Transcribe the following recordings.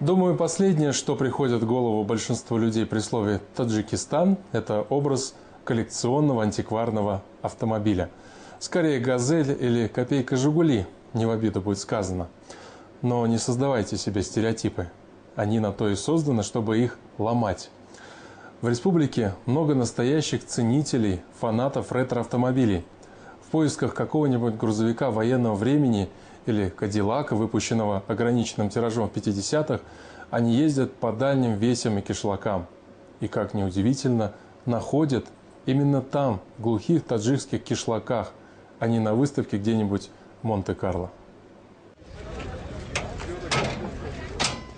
Думаю, последнее, что приходит в голову большинству людей при слове «Таджикистан», это образ коллекционного антикварного автомобиля. Скорее «Газель» или «Копейка Жигули», не в обиду будет сказано. Но не создавайте себе стереотипы. Они на то и созданы, чтобы их ломать. В республике много настоящих ценителей, фанатов ретро-автомобилей. В поисках какого-нибудь грузовика военного времени или Кадиллака, выпущенного ограниченным тиражом в 50-х, они ездят по дальним весям и кишлакам. И, как ни удивительно, находят именно там, в глухих таджикских кишлаках, а не на выставке где-нибудь в Монте-Карло.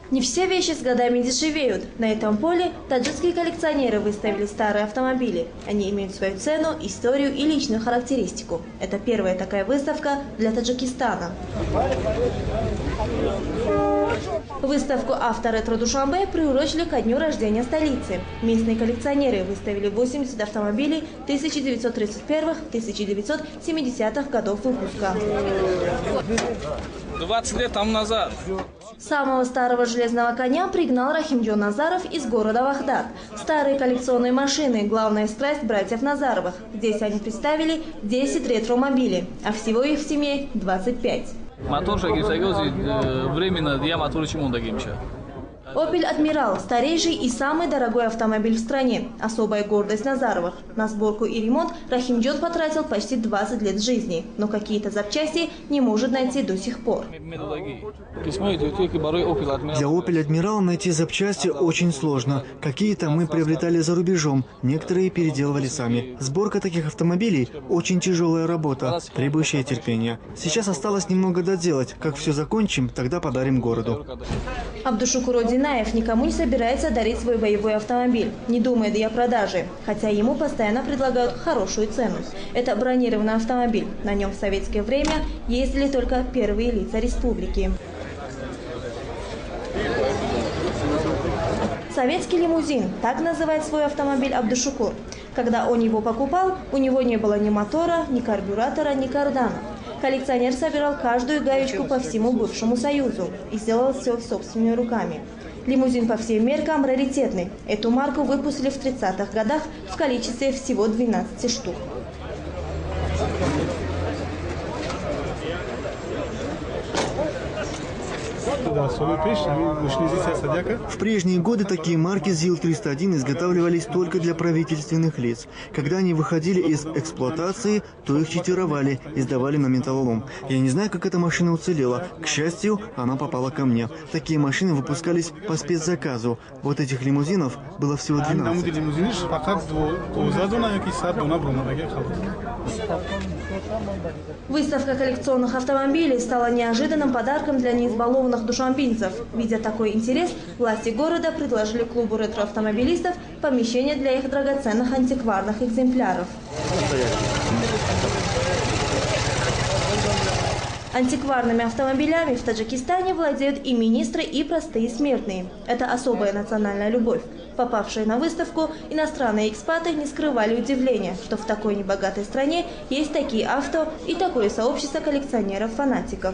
Не все вещи с годами дешевеют. На этом поле таджикские коллекционеры выставили старые автомобили. Они имеют свою цену, историю и личную характеристику. Это первая такая выставка для Таджикистана. Выставку «Авторетро Душанбе» приурочили ко дню рождения столицы. Местные коллекционеры выставили 80 автомобилей 1931-1970-х годов выпуска. 20 лет тому назад. Самого старого железного коня пригнал Рахимджон Назаров из города Вахдат. Старые коллекционные машины – главная страсть братьев Назаровых. Здесь они представили 10 ретро-мобилей, а всего их в семье 25. Временно я мотор чему дагимча. «Опель Адмирал» – старейший и самый дорогой автомобиль в стране. Особая гордость Назаровых. На сборку и ремонт Рахимджон потратил почти 20 лет жизни. Но какие-то запчасти не может найти до сих пор. Для «Опель Адмирал» найти запчасти очень сложно. Какие-то мы приобретали за рубежом, некоторые переделывали сами. Сборка таких автомобилей – очень тяжелая работа, требующая терпения. Сейчас осталось немного доделать. Как все закончим, тогда подарим городу. Абдушукур Динаев никому не собирается дарить свой боевой автомобиль, не думает и о продаже, хотя ему постоянно предлагают хорошую цену. Это бронированный автомобиль. На нем в советское время ездили только первые лица республики. Советский лимузин – так называет свой автомобиль Абдушукур. Когда он его покупал, у него не было ни мотора, ни карбюратора, ни кардана. Коллекционер собирал каждую гаечку по всему бывшему Союзу и сделал все собственными руками. Лимузин по всем меркам раритетный. Эту марку выпустили в 30-х годах в количестве всего 12 штук. В прежние годы такие марки ЗИЛ-301 изготавливались только для правительственных лиц. Когда они выходили из эксплуатации, то их читировали и сдавали на металлолом. Я не знаю, как эта машина уцелела. К счастью, она попала ко мне. Такие машины выпускались по спецзаказу. Вот этих лимузинов было всего 12. Выставка коллекционных автомобилей стала неожиданным подарком для неизбалованных душанбинцев. Видя такой интерес, власти города предложили клубу ретро-автомобилистов помещение для их драгоценных антикварных экземпляров. Антикварными автомобилями в Таджикистане владеют и министры, и простые смертные. Это особая национальная любовь. Попавшие на выставку, иностранные экспаты не скрывали удивления, что в такой небогатой стране есть такие авто и такое сообщество коллекционеров-фанатиков.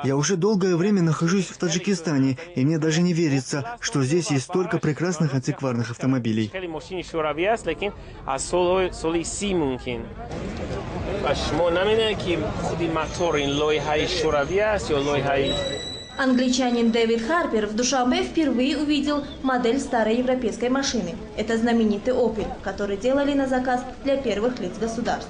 Я уже долгое время нахожусь в Таджикистане, и мне даже не верится, что здесь есть столько прекрасных антикварных автомобилей. Англичанин Дэвид Харпер в Душанбе впервые увидел модель старой европейской машины. Это знаменитый «Опель», который делали на заказ для первых лиц государств.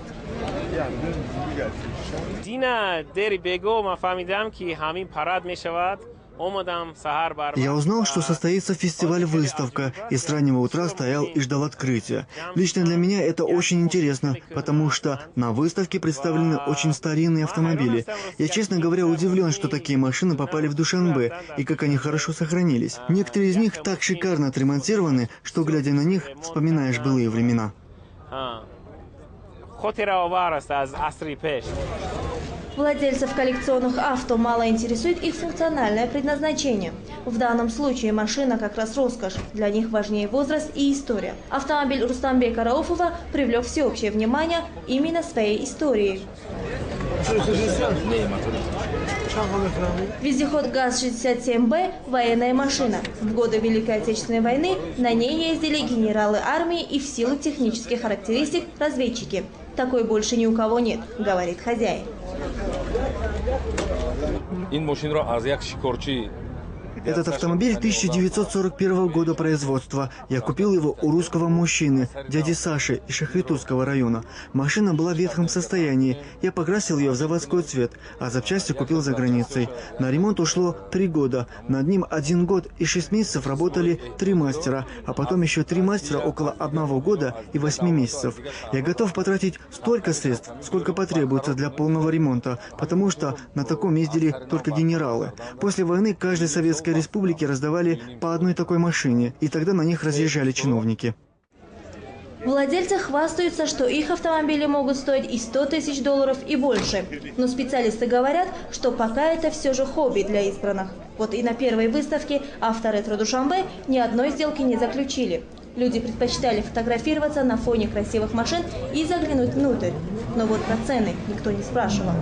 Я узнал, что состоится фестиваль-выставка, и с раннего утра стоял и ждал открытия. Лично для меня это очень интересно, потому что на выставке представлены очень старинные автомобили. Я, честно говоря, удивлен, что такие машины попали в Душанбе, и как они хорошо сохранились. Некоторые из них так шикарно отремонтированы, что, глядя на них, вспоминаешь былые времена. Владельцев коллекционных авто мало интересует их функциональное предназначение. В данном случае машина как раз роскошь. Для них важнее возраст и история. Автомобиль Рустамбека Рауфова привлек всеобщее внимание именно своей историей. Вездеход ГАЗ-67Б – военная машина. В годы Великой Отечественной войны на ней ездили генералы армии и в силу технических характеристик разведчики. Такой больше ни у кого нет, говорит хозяин. Этот автомобиль 1941 года производства. Я купил его у русского мужчины, дяди Саши из Шахритутского района. Машина была в ветхом состоянии. Я покрасил ее в заводской цвет, а запчасти купил за границей. На ремонт ушло 3 года. Над ним 1 год и 6 месяцев работали 3 мастера, а потом еще 3 мастера около 1 года и 8 месяцев. Я готов потратить столько средств, сколько потребуется для полного ремонта, потому что на таком ездили только генералы. После войны каждой советской республике раздавали по одной такой машине, и тогда на них разъезжали чиновники. Владельцы хвастаются, что их автомобили могут стоить и $100 тысяч и больше. Но специалисты говорят, что пока это все же хобби для избранных. Вот и на первой выставке «Авторетро Душанбе» ни одной сделки не заключили. Люди предпочитали фотографироваться на фоне красивых машин и заглянуть внутрь. Но вот про цены никто не спрашивал.